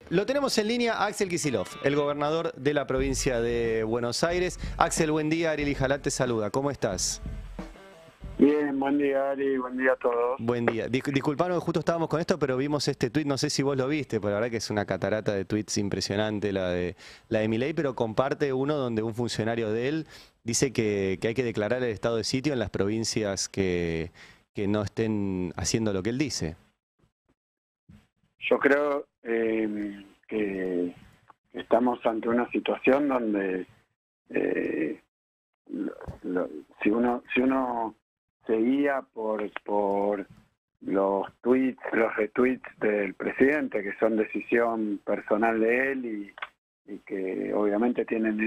Lo tenemos en línea a Axel Kicillof, el gobernador de la provincia de Buenos Aires. Axel, buen día. Ariel Ijalá te saluda. ¿Cómo estás? Bien, buen día Ari, buen día a todos. Buen día. Disculpanos, justo estábamos con esto, pero vimos este tuit, no sé si vos lo viste, pero la verdad que es una catarata de tweets impresionante la de Milei, pero comparte uno donde un funcionario de él dice que hay que declarar el estado de sitio en las provincias que no estén haciendo lo que él dice. Yo creo que estamos ante una situación donde eh, si uno seguía por los tweets, los retweets del presidente, que son decisión personal de él y que obviamente tienen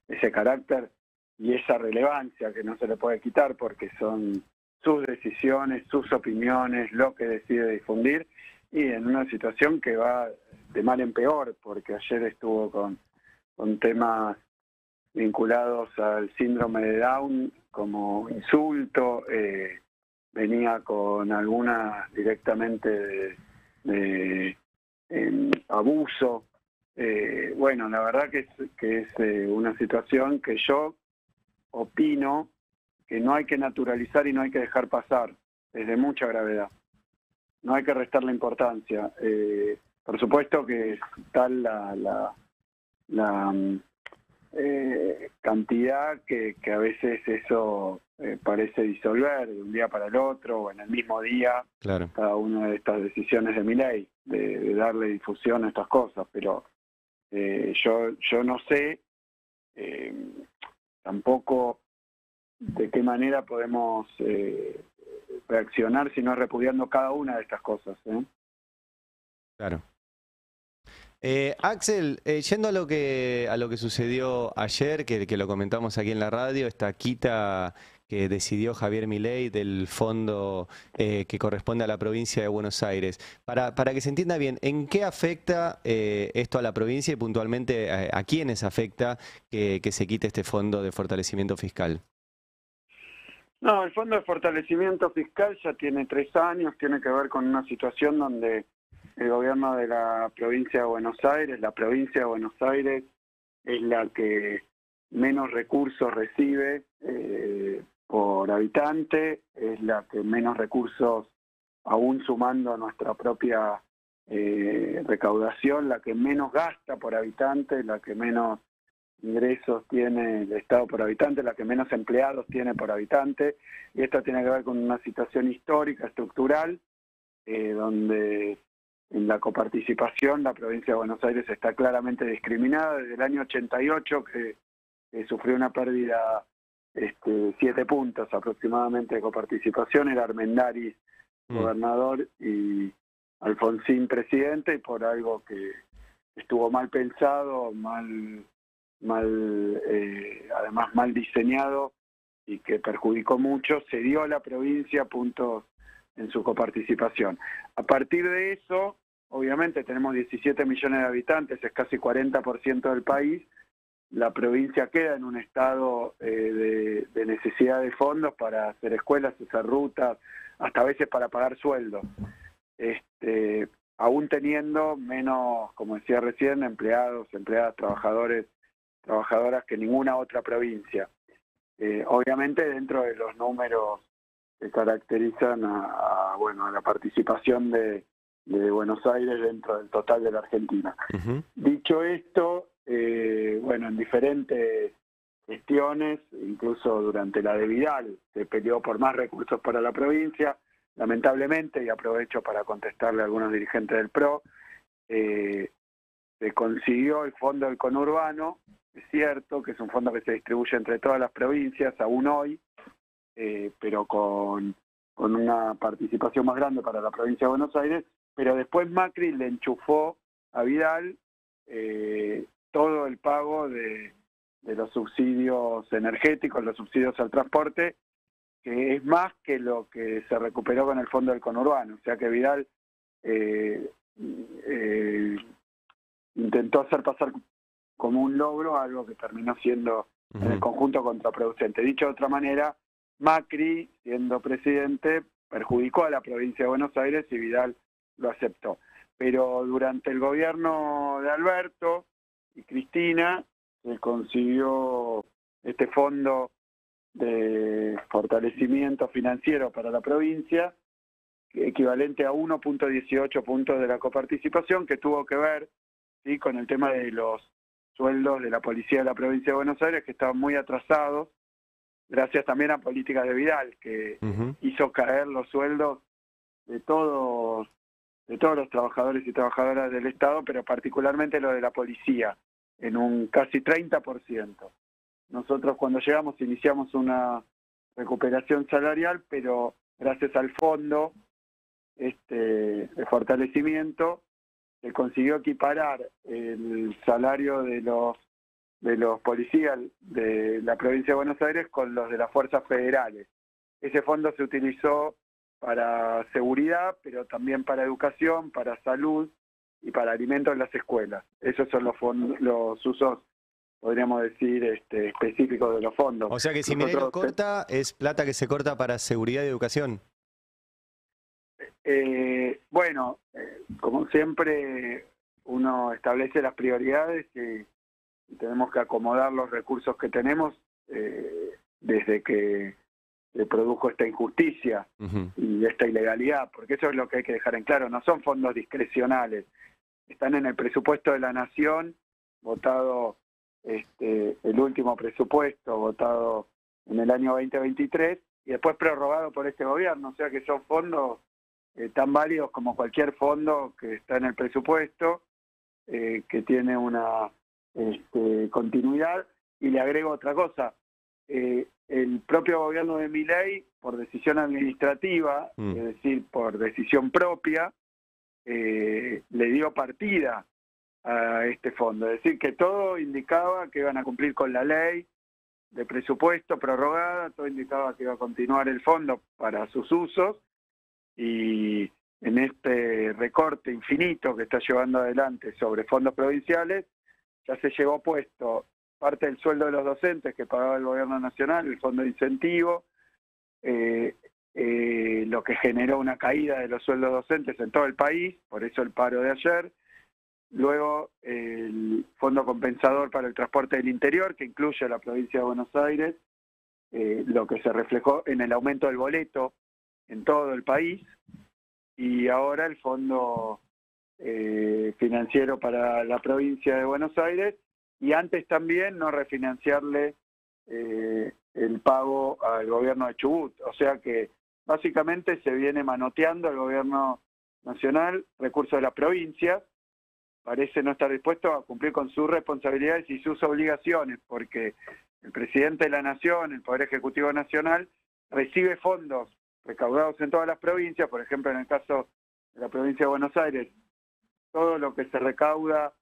ese carácter y esa relevancia que no se le puede quitar porque son sus decisiones, sus opiniones, lo que decide difundir, y en una situación que va de mal en peor, porque ayer estuvo con temas vinculados al síndrome de Down como insulto, venía con algunas directamente de abuso. Bueno, la verdad que es una situación que yo opino que no hay que naturalizar y no hay que dejar pasar, es de mucha gravedad. No hay que restarle importancia. Por supuesto que tal la cantidad que a veces eso parece disolver de un día para el otro o en el mismo día, Claro. cada una de estas decisiones de Milei, de darle difusión a estas cosas, pero yo no sé tampoco de qué manera podemos reaccionar si no es repudiando cada una de estas cosas. Claro. Axel, yendo a lo que sucedió ayer, que lo comentamos aquí en la radio, esta quita que decidió Javier Milei del fondo que corresponde a la provincia de Buenos Aires. Para que se entienda bien, ¿en qué afecta esto a la provincia y puntualmente a quiénes afecta que se quite este fondo de fortalecimiento fiscal? No, el Fondo de Fortalecimiento Fiscal ya tiene 3 años, tiene que ver con una situación donde el gobierno de la provincia de Buenos Aires, la provincia de Buenos Aires es la que menos recursos recibe por habitante, es la que menos recursos, aún sumando nuestra propia recaudación, la que menos gasta por habitante, la que menos ingresos tiene el Estado por habitante, la que menos empleados tiene por habitante, y esto tiene que ver con una situación histórica, estructural, donde en la coparticipación la provincia de Buenos Aires está claramente discriminada desde el año 88, que sufrió una pérdida 7 puntos aproximadamente de coparticipación, era Armendáriz gobernador y Alfonsín presidente, y por algo que estuvo mal pensado, además mal diseñado y que perjudicó mucho, se dio a la provincia puntos en su coparticipación. A partir de eso, obviamente tenemos 17 millones de habitantes, es casi 40% del país, la provincia queda en un estado de necesidad de fondos para hacer escuelas, hacer rutas, hasta a veces para pagar sueldos. Aún teniendo menos, como decía recién, empleados, empleadas, trabajadoras que ninguna otra provincia. Obviamente dentro de los números que caracterizan a la participación de Buenos Aires dentro del total de la Argentina. Dicho esto, en diferentes gestiones, incluso durante la de Vidal, se peleó por más recursos para la provincia, lamentablemente, y aprovecho para contestarle a algunos dirigentes del PRO, se consiguió el fondo del conurbano, es cierto que es un fondo que se distribuye entre todas las provincias, aún hoy, pero con una participación más grande para la provincia de Buenos Aires, pero después Macri le enchufó a Vidal todo el pago de los subsidios energéticos, los subsidios al transporte, que es más que lo que se recuperó con el fondo del conurbano. O sea que Vidal intentó hacer pasar como un logro algo que terminó siendo en el conjunto contraproducente. Dicho de otra manera, Macri, siendo presidente, perjudicó a la provincia de Buenos Aires y Vidal lo aceptó. pero durante el gobierno de Alberto y Cristina se consiguió este fondo de fortalecimiento financiero para la provincia, equivalente a 1.18 puntos de la coparticipación, que tuvo que ver, ¿sí?, con el tema de los sueldos de la policía de la provincia de Buenos Aires, que estaban muy atrasados, gracias también a políticas de Vidal, que hizo caer los sueldos de todos los trabajadores y trabajadoras del Estado, pero particularmente los de la policía, en un casi 30%. Nosotros cuando llegamos iniciamos una recuperación salarial, pero gracias al fondo de fortalecimiento se consiguió equiparar el salario de los policías de la provincia de Buenos Aires con los de las fuerzas federales. Ese fondo se utilizó para seguridad, pero también para educación, para salud y para alimentos en las escuelas. Esos son los usos, podríamos decir, específicos de los fondos. O sea que si Milei lo corta, es plata que se corta para seguridad y educación. Bueno, como siempre, uno establece las prioridades y tenemos que acomodar los recursos que tenemos desde que se produjo esta injusticia y esta ilegalidad, porque eso es lo que hay que dejar en claro, no son fondos discrecionales, están en el presupuesto de la Nación, votado el último presupuesto, votado en el año 2023, y después prorrogado por este gobierno, o sea que son fondos tan válidos como cualquier fondo que está en el presupuesto, que tiene una continuidad. Y le agrego otra cosa, el propio gobierno de Milei, por decisión administrativa, es decir, por decisión propia, le dio partida a este fondo. Es decir, que todo indicaba que iban a cumplir con la ley de presupuesto prorrogada, todo indicaba que iba a continuar el fondo para sus usos, y en este recorte infinito que está llevando adelante sobre fondos provinciales, ya se llevó puesto parte del sueldo de los docentes que pagaba el gobierno nacional, el fondo de incentivo, lo que generó una caída de los sueldos docentes en todo el país, por eso el paro de ayer. Luego el fondo compensador para el transporte del interior, que incluye a la provincia de Buenos Aires, lo que se reflejó en el aumento del boleto en todo el país, y ahora el fondo financiero para la provincia de Buenos Aires, y antes también no refinanciarle el pago al gobierno de Chubut. O sea que básicamente se viene manoteando el gobierno nacional recursos de las provincias, parece no estar dispuesto a cumplir con sus responsabilidades y sus obligaciones, porque el presidente de la Nación, el Poder Ejecutivo Nacional, recibe fondos recaudados en todas las provincias. Por ejemplo, en el caso de la provincia de Buenos Aires, todo lo que se recauda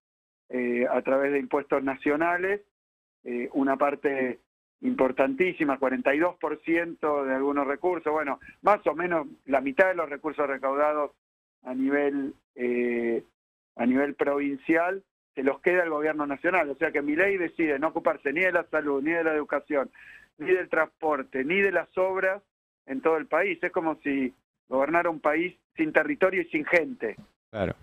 a través de impuestos nacionales, una parte importantísima, 42% de algunos recursos, bueno, más o menos la mitad de los recursos recaudados a nivel provincial se los queda el gobierno nacional. O sea que Milei decide no ocuparse ni de la salud, ni de la educación, ni del transporte, ni de las obras en todo el país. Es como si gobernara un país sin territorio y sin gente. Claro,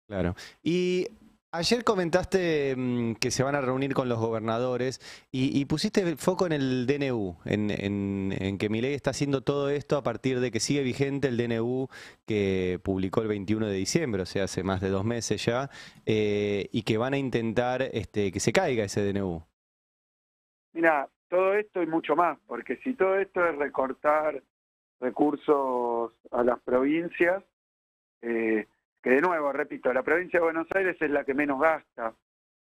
claro. Y ayer comentaste que se van a reunir con los gobernadores y pusiste el foco en el DNU, en que Milei está haciendo todo esto a partir de que sigue vigente el DNU que publicó el 21 de diciembre, o sea, hace más de 2 meses ya, y que van a intentar que se caiga ese DNU. Mira, todo esto y mucho más, porque si todo esto es recortar recursos a las provincias, que de nuevo, repito, la provincia de Buenos Aires es la que menos gasta,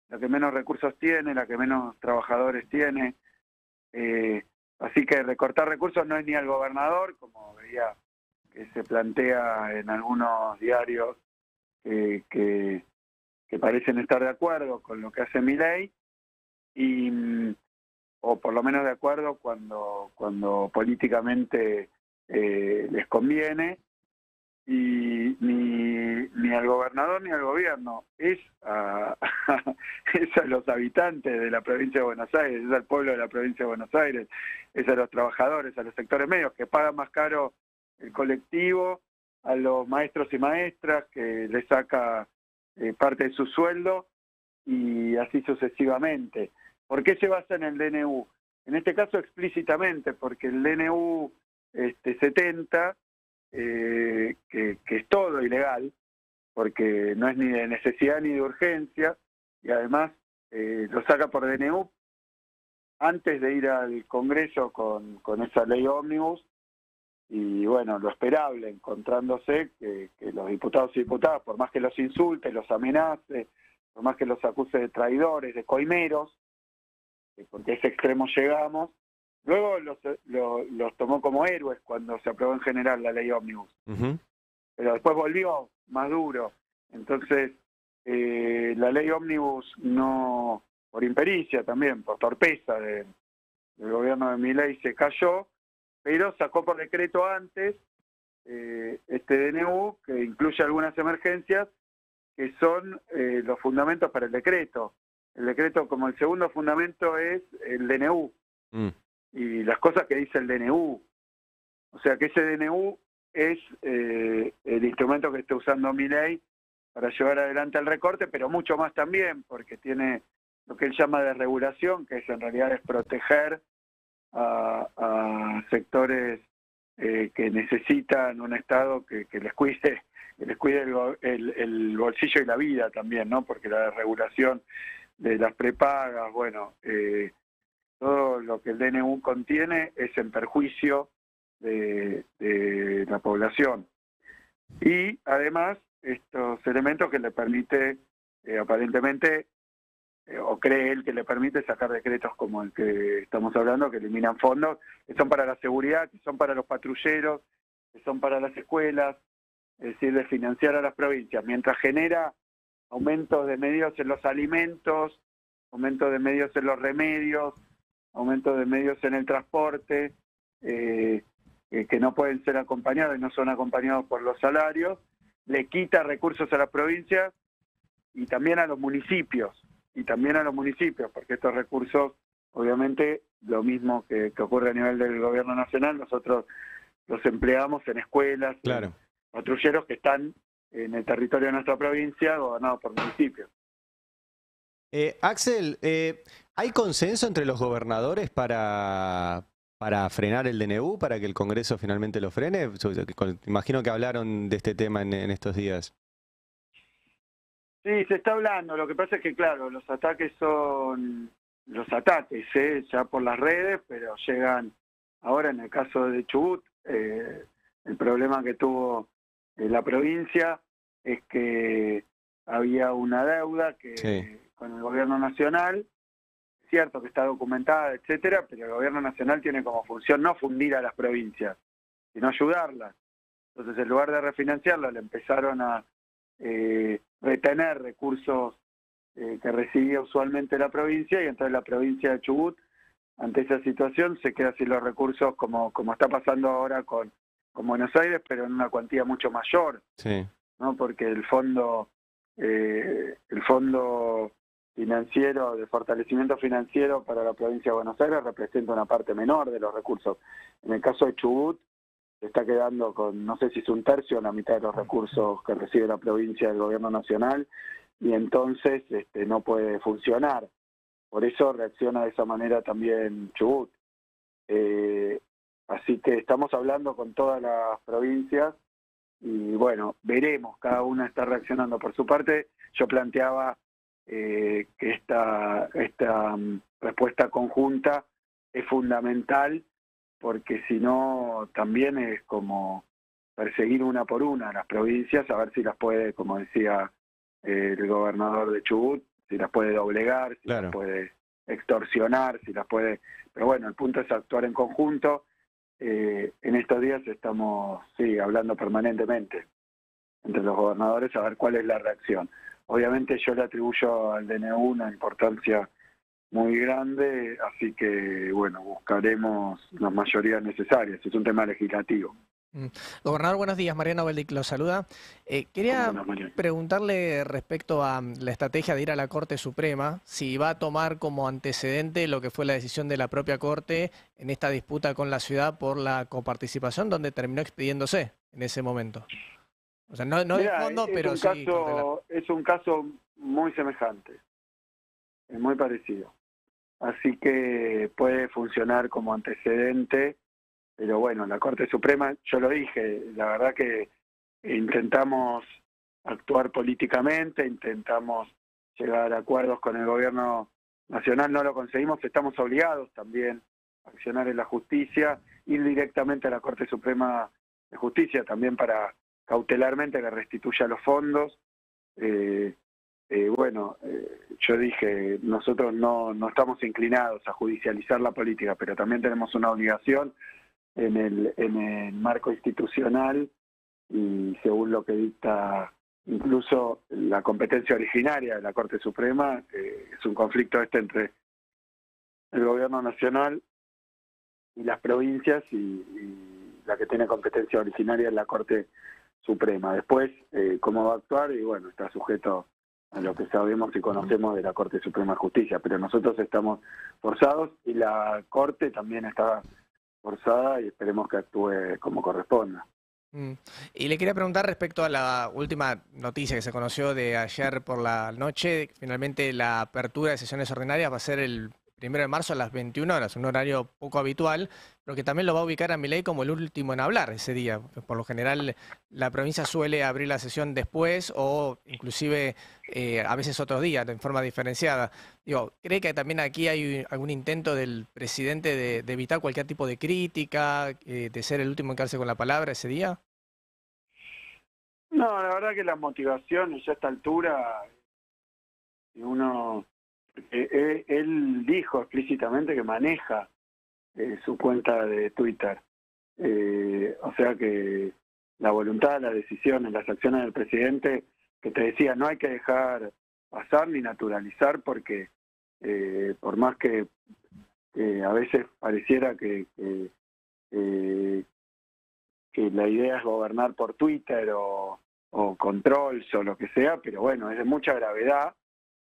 la que menos recursos tiene, la que menos trabajadores tiene, así que recortar recursos no es ni al gobernador, como veía que se plantea en algunos diarios que parecen estar de acuerdo con lo que hace Milei, o por lo menos de acuerdo cuando políticamente les conviene, y ni al gobernador ni al gobierno, es a los habitantes de la provincia de Buenos Aires, es al pueblo de la provincia de Buenos Aires, es a los trabajadores, a los sectores medios que pagan más caro el colectivo a los maestros y maestras, que le saca parte de su sueldo, y así sucesivamente. ¿Por qué se basa en el DNU? En este caso explícitamente, porque el DNU 70, que es todo ilegal, porque no es ni de necesidad ni de urgencia, y además lo saca por DNU antes de ir al Congreso con esa ley ómnibus, y bueno, lo esperable, encontrándose que los diputados y diputadas, por más que los insulte, los amenace, por más que los acuse de traidores, de coimeros, porque a ese extremo llegamos, luego los tomó como héroes cuando se aprobó en general la ley ómnibus. Pero después volvió más duro. Entonces, la ley ómnibus no, por impericia también, por torpeza del gobierno de Milei, se cayó, pero sacó por decreto antes este DNU, que incluye algunas emergencias, que son los fundamentos para el decreto. El decreto, como el segundo fundamento, es el DNU, y las cosas que dice el DNU. O sea que ese DNU es el instrumento que está usando Milei para llevar adelante el recorte, pero mucho más también, porque tiene lo que él llama de regulación, que es en realidad es proteger a sectores que necesitan un Estado que les cuide el bolsillo y la vida también, ¿no? Porque la regulación de las prepagas, bueno, todo lo que el DNU contiene es en perjuicio de la población. Y además, estos elementos que le permite, aparentemente, o cree él que le permite sacar decretos como el que estamos hablando, que eliminan fondos, que son para la seguridad, que son para los patrulleros, que son para las escuelas, es decir, de financiar a las provincias, mientras genera aumentos de medios en los alimentos, aumentos de medios en los remedios, aumentos de medios en el transporte, que no pueden ser acompañados y no son acompañados por los salarios, le quita recursos a las provincias y también a los municipios, porque estos recursos, obviamente, lo mismo que ocurre a nivel del gobierno nacional, nosotros los empleamos en escuelas, Claro. Patrulleros que están en el territorio de nuestra provincia, gobernados por municipios. Axel, ¿hay consenso entre los gobernadores para frenar el DNU, para que el Congreso finalmente lo frene? Imagino que hablaron de este tema en estos días. Sí, se está hablando. Lo que pasa es que, claro, los ataques son los ataques, ya por las redes, pero llegan ahora en el caso de Chubut. El problema que tuvo la provincia es que había una deuda con el gobierno nacional, cierto que está documentada, etcétera, pero el gobierno nacional tiene como función no fundir a las provincias, sino ayudarlas. Entonces, en lugar de refinanciarlas, le empezaron a retener recursos que recibía usualmente la provincia, y entonces la provincia de Chubut, ante esa situación, se queda sin los recursos, como está pasando ahora con Buenos Aires, pero en una cuantía mucho mayor, ¿no? Porque el fondo financiero, de fortalecimiento financiero para la provincia de Buenos Aires, representa una parte menor de los recursos. En el caso de Chubut, se está quedando con, no sé si es un tercio o la mitad de los recursos que recibe la provincia del gobierno nacional, y entonces no puede funcionar. Por eso reacciona de esa manera también Chubut. Así que estamos hablando con todas las provincias y bueno, veremos, cada una está reaccionando por su parte. Yo planteaba que esta respuesta conjunta es fundamental, porque si no también es como perseguir una por una a las provincias, a ver si las puede, como decía el gobernador de Chubut, si las puede doblegar, si las puede extorsionar, si las puede... Pero bueno, el punto es actuar en conjunto. En estos días estamos hablando permanentemente entre los gobernadores a ver cuál es la reacción. Obviamente yo le atribuyo al DNU una importancia muy grande, así que bueno, buscaremos las mayorías necesarias. Es un tema legislativo. Gobernador, buenos días. Mariano Beldic lo saluda. Quería preguntarle respecto a la estrategia de ir a la Corte Suprema, si va a tomar como antecedente lo que fue la decisión de la propia Corte en esta disputa con la ciudad por la coparticipación, donde terminó expidiéndose. en ese momento? O sea, no de Mirá, fondo, pero sí cautelar. es un caso muy semejante, es muy parecido. Así que puede funcionar como antecedente, pero bueno, la Corte Suprema, yo lo dije, la verdad que intentamos actuar políticamente, intentamos llegar a acuerdos con el gobierno nacional, no lo conseguimos, estamos obligados también a accionar en la justicia, ir directamente a la Corte Suprema de Justicia también para cautelarmente que restituya los fondos. Yo dije, nosotros no estamos inclinados a judicializar la política, pero también tenemos una obligación en el marco institucional y según lo que dicta incluso la competencia originaria de la Corte Suprema, es un conflicto entre el gobierno nacional y las provincias y la que tiene competencia originaria es la Corte Suprema. Después, cómo va a actuar, y bueno, está sujeto a lo que sabemos y conocemos de la Corte Suprema de Justicia, pero nosotros estamos forzados y la Corte también está forzada y esperemos que actúe como corresponda. Y le quería preguntar respecto a la última noticia que se conoció de ayer por la noche. Finalmente la apertura de sesiones ordinarias va a ser el 1 de marzo a las 21 horas, un horario poco habitual, pero que también lo va a ubicar a Milei como el último en hablar ese día. Por lo general la provincia suele abrir la sesión después o inclusive a veces otros días, en forma diferenciada. Digo, ¿cree que también aquí hay algún intento del presidente de evitar cualquier tipo de crítica, de ser el último en quedarse con la palabra ese día? No, la verdad que las motivaciones ya a esta altura, él dijo explícitamente que maneja su cuenta de Twitter. O sea que la voluntad, las decisiones, las acciones del presidente, que te decía, no hay que dejar pasar ni naturalizar porque por más que a veces pareciera que la idea es gobernar por Twitter o controls o lo que sea, pero bueno, es de mucha gravedad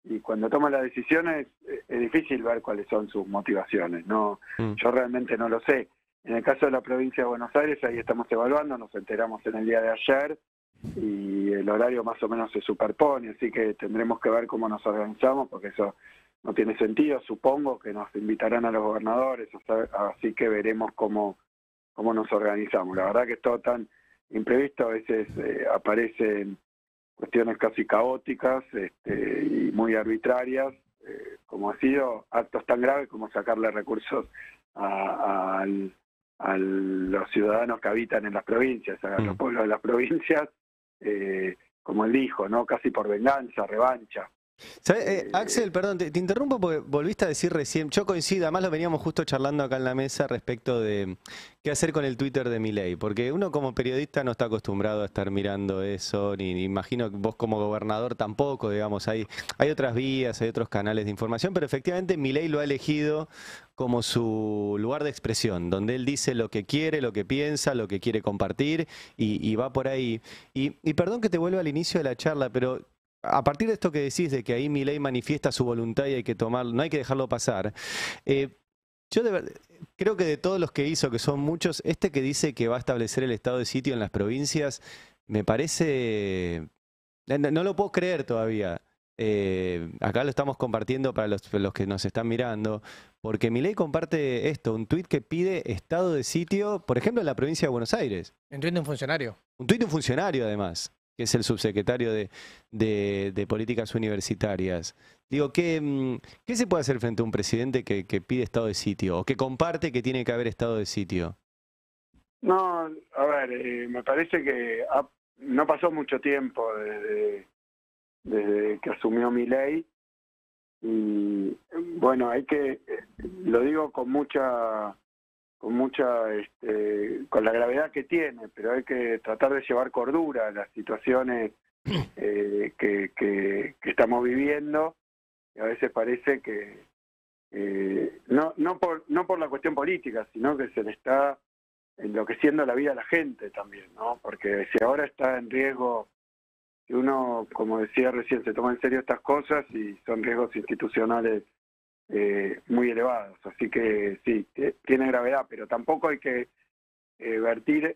y cuando toma las decisiones es difícil ver cuáles son sus motivaciones. Yo realmente no lo sé. En el caso de la provincia de Buenos Aires, ahí estamos evaluando, nos enteramos en el día de ayer y el horario más o menos se superpone, así que tendremos que ver cómo nos organizamos porque eso no tiene sentido. Supongo que nos invitarán a los gobernadores, así que veremos cómo nos organizamos. La verdad que es todo tan imprevisto, a veces aparecen cuestiones casi caóticas y muy arbitrarias, como ha sido actos tan graves como sacarle recursos a los ciudadanos que habitan en las provincias, a los pueblos de las provincias, como él dijo, ¿no? Casi por venganza, revancha. Axel, perdón, te interrumpo porque volviste a decir recién, yo coincido, además lo veníamos justo charlando acá en la mesa respecto de qué hacer con el Twitter de Milei, porque uno como periodista no está acostumbrado a estar mirando eso, ni imagino que vos como gobernador tampoco, digamos, hay otras vías, hay otros canales de información, pero efectivamente Milei lo ha elegido como su lugar de expresión, donde él dice lo que quiere, lo que piensa, lo que quiere compartir y va por ahí. Y perdón que te vuelva al inicio de la charla, pero a partir de esto que decís de que ahí Milei manifiesta su voluntad y hay que tomarlo, no hay que dejarlo pasar, yo creo que de todos los que hizo, que son muchos, este que dice que va a establecer el estado de sitio en las provincias, me parece, no lo puedo creer todavía. Acá lo estamos compartiendo para los que nos están mirando, porque Milei comparte esto, un tuit que pide estado de sitio, por ejemplo, en la provincia de Buenos Aires. Un tuit de un funcionario. Un tuit de un funcionario, además, que es el subsecretario de Políticas Universitarias. Digo, ¿qué se puede hacer frente a un presidente que pide estado de sitio o que comparte que tiene que haber estado de sitio? No, a ver, me parece que no pasó mucho tiempo desde que asumió Milei y bueno, lo digo con la gravedad que tiene, pero hay que tratar de llevar cordura a las situaciones que estamos viviendo y a veces parece que no por la cuestión política, sino que se le está enloqueciendo la vida a la gente también, ¿no? Porque si ahora está en riesgo, si uno, como decía recién, se toma en serio estas cosas y son riesgos institucionales muy elevados, así que sí, tiene gravedad, pero tampoco hay que vertir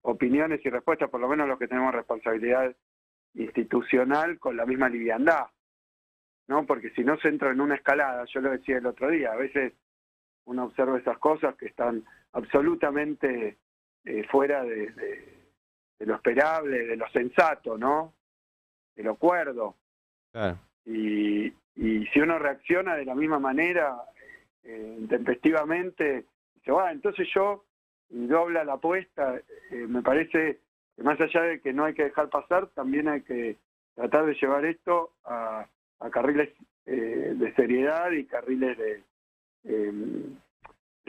opiniones y respuestas, por lo menos los que tenemos responsabilidad institucional, con la misma liviandad, ¿no? Porque si no se entra en una escalada, yo lo decía el otro día, a veces uno observa esas cosas que están absolutamente fuera de lo esperable, de lo sensato, ¿no? De lo cuerdo. Claro. Y si uno reacciona de la misma manera, intempestivamente, dice, entonces yo, y dobla la apuesta, me parece que más allá de que no hay que dejar pasar, también hay que tratar de llevar esto a carriles de seriedad y carriles de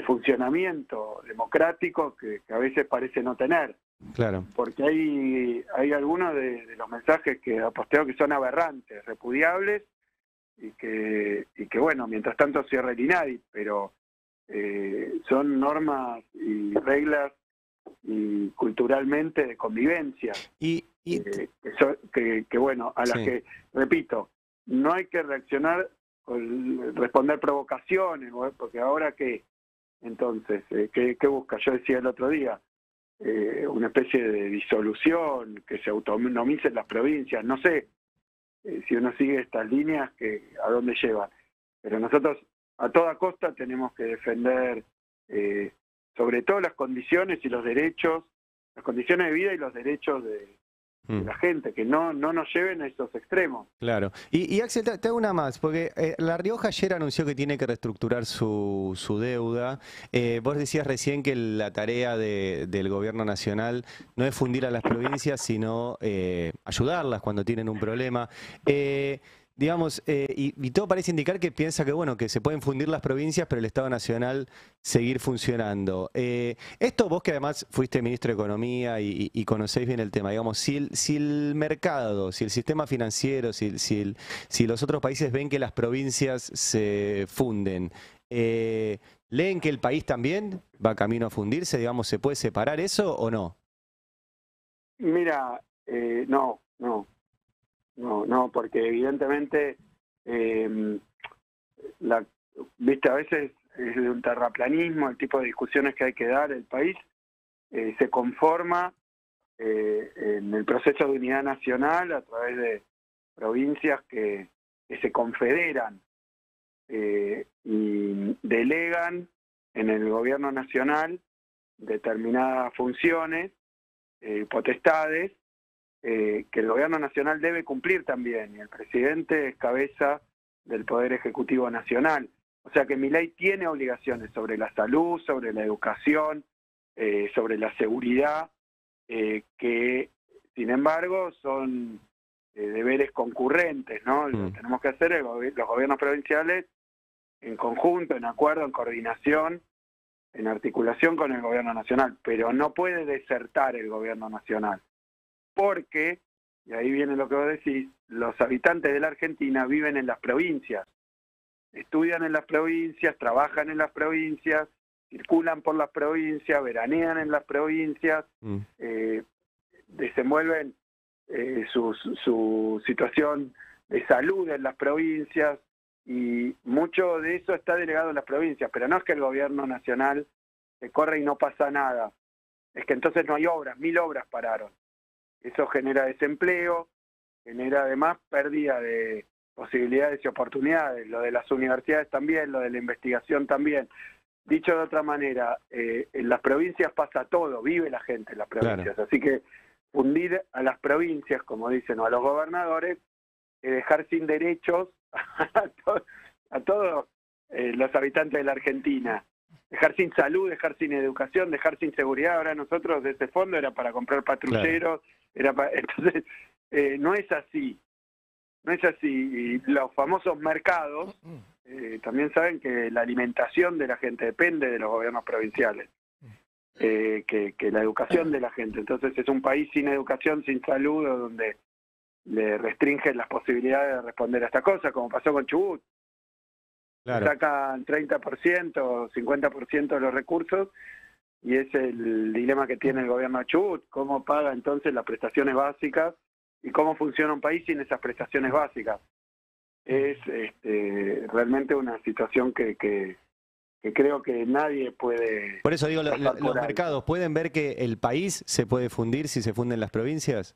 funcionamiento democrático que a veces parece no tener. Claro. Porque hay algunos de los mensajes que aposteo que son aberrantes, repudiables, y que bueno, mientras tanto cierra el INADI, pero son normas y reglas y culturalmente de convivencia que bueno, a las que, repito, no hay que reaccionar con responder provocaciones, porque ahora que entonces, ¿qué busca? Yo decía el otro día, una especie de disolución, que se autonomicen las provincias, no sé si uno sigue estas líneas, a dónde llevan. Pero nosotros a toda costa tenemos que defender sobre todo las condiciones y los derechos, las condiciones de vida y los derechos de la gente, que no nos lleven a esos extremos. Claro. Y Axel, te hago una más, porque La Rioja ayer anunció que tiene que reestructurar su deuda. Vos decías recién que la tarea del gobierno nacional no es fundir a las provincias, sino ayudarlas cuando tienen un problema. Digamos, y todo parece indicar que piensa que, bueno, que se pueden fundir las provincias, pero el Estado Nacional seguir funcionando. Esto vos que además fuiste ministro de Economía y conocéis bien el tema, digamos, si el mercado, si el sistema financiero, si los otros países ven que las provincias se funden, ¿leen que el país también va camino a fundirse? Digamos, ¿se puede separar eso o no? Mira, no, porque evidentemente, viste, a veces es de un terraplanismo el tipo de discusiones que hay que dar. El país se conforma en el proceso de unidad nacional a través de provincias que se confederan y delegan en el gobierno nacional determinadas funciones, potestades, que el gobierno nacional debe cumplir también, y el presidente es cabeza del Poder Ejecutivo Nacional. O sea que Milei tiene obligaciones sobre la salud, sobre la educación, sobre la seguridad, que sin embargo son deberes concurrentes, ¿no? Lo que tenemos que hacer los gobiernos provinciales en conjunto, en acuerdo, en coordinación, en articulación con el gobierno nacional, pero no puede desertar el gobierno nacional. Porque, y ahí viene lo que vos decís, los habitantes de la Argentina viven en las provincias, estudian en las provincias, trabajan en las provincias, circulan por las provincias, veranean en las provincias, desenvuelven su situación de salud en las provincias, y mucho de eso está delegado en las provincias, pero no es que el gobierno nacional se corre y no pasa nada, es que entonces no hay obras, 1000 obras pararon. Eso genera desempleo, genera además pérdida de posibilidades y oportunidades, lo de las universidades también, lo de la investigación también. Dicho de otra manera, en las provincias pasa todo, vive la gente en las provincias, claro. Así que fundir a las provincias, como dicen, o a los gobernadores, dejar sin derechos a todos los habitantes de la Argentina. Dejar sin salud, dejar sin educación, dejar sin seguridad. Ahora nosotros de ese fondo era para comprar patrulleros, claro. Entonces no es así, no es así. Y los famosos mercados también saben que la alimentación de la gente depende de los gobiernos provinciales, que la educación de la gente. Entonces es un país sin educación, sin salud, donde le restringen las posibilidades de responder a esta cosa, como pasó con Chubut. Claro. Sacan 30%, 50% de los recursos, y es el dilema que tiene el gobierno de Chubut. ¿Cómo paga entonces las prestaciones básicas y cómo funciona un país sin esas prestaciones básicas? Es realmente una situación que creo que nadie puede... Por eso digo, los mercados, ¿pueden ver que el país se puede fundir si se funden las provincias?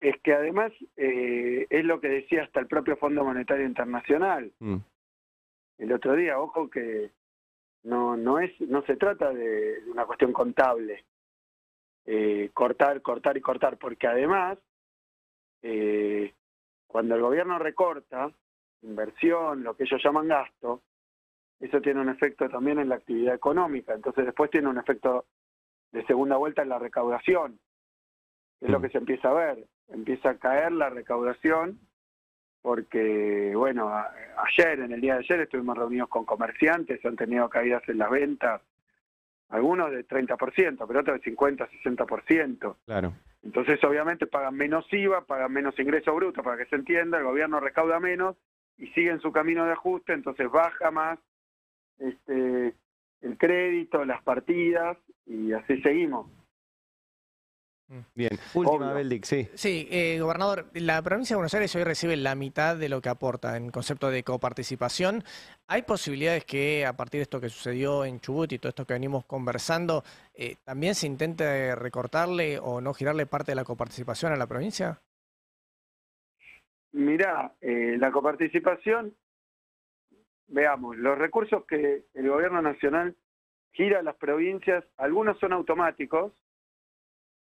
Es que además es lo que decía hasta el propio Fondo Monetario Internacional. El otro día, ojo que no se trata de una cuestión contable, cortar y cortar, porque además cuando el gobierno recorta inversión, lo que ellos llaman gasto, eso tiene un efecto también en la actividad económica, entonces después tiene un efecto de segunda vuelta en la recaudación, es lo que se empieza a ver, empieza a caer la recaudación, porque, bueno, en el día de ayer estuvimos reunidos con comerciantes, han tenido caídas en las ventas, algunos de 30%, pero otros de 50, 60%. Claro. Entonces, obviamente, pagan menos IVA, pagan menos ingreso bruto, para que se entienda, el gobierno recauda menos y sigue en su camino de ajuste, entonces baja más el crédito, las partidas, y así seguimos. Bien, última, Beldic, sí. Sí, gobernador, la provincia de Buenos Aires hoy recibe la mitad de lo que aporta en concepto de coparticipación. ¿Hay posibilidades que a partir de esto que sucedió en Chubut y todo esto que venimos conversando, también se intente recortarle o no girarle parte de la coparticipación a la provincia? Mirá, la coparticipación, veamos, los recursos que el gobierno nacional gira a las provincias, algunos son automáticos,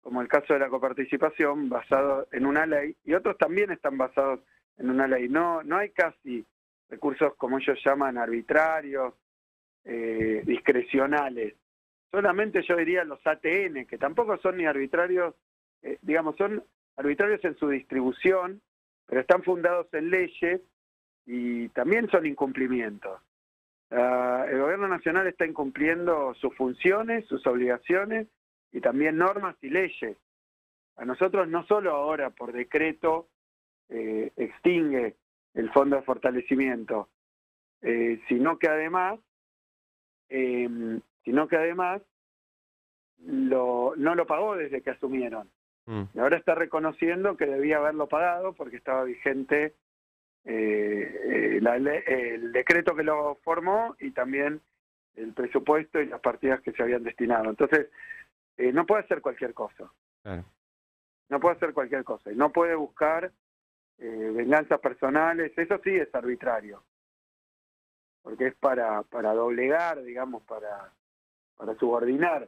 como el caso de la coparticipación, basado en una ley, y otros también están basados en una ley. No hay casi recursos, como ellos llaman, arbitrarios, discrecionales. Solamente yo diría los ATN, que tampoco son ni arbitrarios, digamos, son arbitrarios en su distribución, pero están fundados en leyes y también son incumplimientos. El gobierno nacional está incumpliendo sus funciones, sus obligaciones, y también normas y leyes. A nosotros no solo ahora por decreto extingue el Fondo de Fortalecimiento, sino que además no lo pagó desde que asumieron. Y ahora está reconociendo que debía haberlo pagado porque estaba vigente el decreto que lo formó y también el presupuesto y las partidas que se habían destinado. Entonces, no puede hacer cualquier cosa. Claro. No puede hacer cualquier cosa. Y no puede buscar venganzas personales. Eso sí es arbitrario. Porque es para doblegar, digamos, para subordinar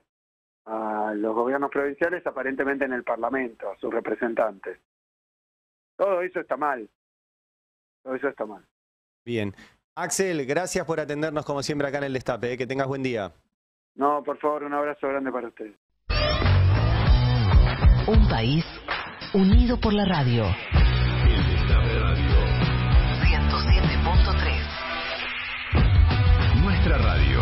a los gobiernos provinciales, aparentemente en el Parlamento, a sus representantes. Todo eso está mal. Todo eso está mal. Bien. Axel, gracias por atendernos como siempre acá en El Destape. Que tengas buen día. No, por favor, un abrazo grande para ustedes. Un país unido por la radio. El Destape Radio 107.3. Nuestra radio.